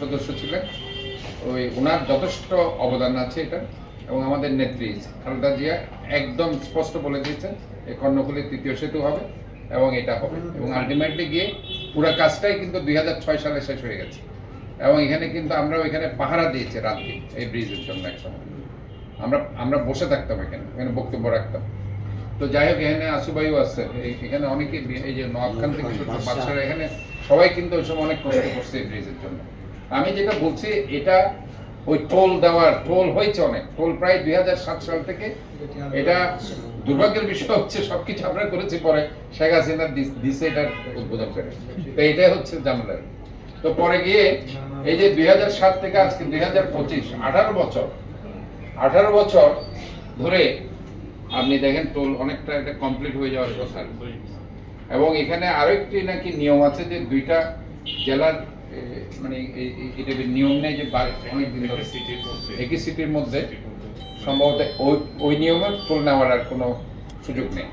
সদস্য ছিলেন। ওই ওনার যথেষ্ট অবদান আছে এটা, এবং আমাদের নেত্রী খালেদা জিয়া একদম স্পষ্ট বলে দিয়েছেন এই কর্ণফুলী তৃতীয় সেতু হবে এবং এটা হবে, এবং আলটিমেটলি গিয়ে পুরো কাজটাই কিন্তু 2006 সালে শেষ হয়ে গেছে। এবং এখানে কিন্তু আমরা ওইখানে পাহারা দিয়েছি রাত্রি এই ব্রিজের জন্য। একসময় আমরা বসে থাকতাম এখানে বক্তব্য রাখতাম। তো যাই হোক, এখানে আসুবাইও আছে, এখানে অনেকে এই যে নওয়াবখান থেকে বাচ্চারা এখানে সবাই কিন্তু ওই সময় অনেক কষ্ট করছে এই ব্রিজের জন্য। আমি যেটা বলছি, এটা ওই টোল দেওয়ার টোল হয়েছে অনেক, টোল প্রায় 2007 সাল থেকে। এটা দুর্ভাগ্যের বিষয় হচ্ছে সবকিছু আমরা করেছি পরে শেখ হাসিনা দিছে এটার উদ্বোধন করে, তো এটাই হচ্ছে ঝামেলা। তো পরে গিয়ে এই যে 2007 থেকে আজকে 2025 18 বছর ধরে আপনি দেখেন টোল অনেকটা এটা কমপ্লিট হয়ে যাওয়ার কথা। এবং এখানে আরেকটি নাকি নিয়ম আছে যে দুইটা জেলার মানে এটা নিয়ম নেই যে অনেকদিন ধরে একই সিটির মধ্যে সম্ভবত ওই নিয়মে টোল নেওয়ার আর কোনো সুযোগ নেই।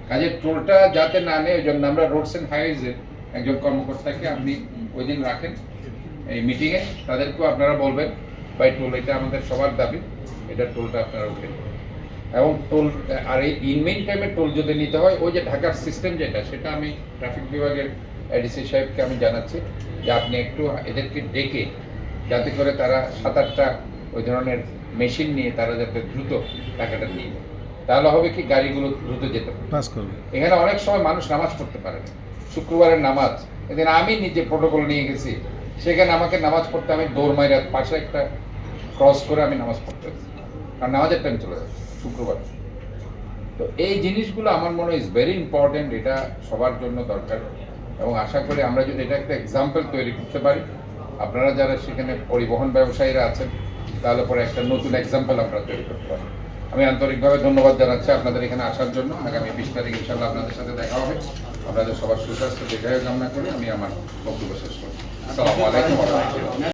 কাজে টোলটা যাতে না নেয়, ওই জন্য আমরা রোডস অ্যান্ড হাইওয়েজের একজন কর্মকর্তাকে আপনি ওই দিন রাখেন এই মিটিংয়ে, তাদেরকেও আপনারা বলবেন ভাই টোল এটা আমাদের সবার দাবি, এটা টোলটা আপনারা উঠেন। এবং টোল আর এই ইনমেইন টাইমে টোল যদি নিতে হয়, ওই যে ঢাকার সিস্টেম যেটা, সেটা আমি ট্রাফিক বিভাগের এডিসি সাহেবকে আমি জানাচ্ছি যে আপনি একটু এদেরকে ডেকে যাতে করে তারা 7-8টা ওই ধরনের মেশিন নিয়ে তারা যাতে দ্রুত টাকাটা নিয়ে যায়, তাহলে হবে কি গাড়িগুলো দ্রুত যেতে পারে। এখানে অনেক সময় মানুষ নামাজ পড়তে পারে না, শুক্রবারের নামাজ, এদিন আমি নিজে প্রোটোকল নিয়ে গেছি, সেখানে আমাকে নামাজ পড়তে আমি দৌড় মাইরা পাশে একটা ক্রস করে আমি নামাজ পড়তে কারণ নামাজের টাইম চলে যাবে শুক্রবার। তো এই জিনিসগুলো আমার মনে হয় ইজ ভেরি ইম্পর্টেন্ট, এটা সবার জন্য দরকার। এবং আশা করি আমরা যদি এটা একটা এক্সাম্পল তৈরি করতে পারি, আপনারা যারা সেখানে পরিবহন ব্যবসায়ীরা আছেন, তাহলে পরে একটা নতুন এক্সাম্পল আমরা তৈরি করতে পারি। আমি আন্তরিকভাবে ধন্যবাদ জানাচ্ছি আপনাদের এখানে আসার জন্য। আগামী 20 তারিখ ইনশাআল্লাহ আপনাদের সাথে দেখা হবে। আপনাদের সবার সুস্বাস্থ্য দীর্ঘায়ু কামনা করে আমি আমার বক্তব্য শেষ করি। আসসালামু আলাইকুম।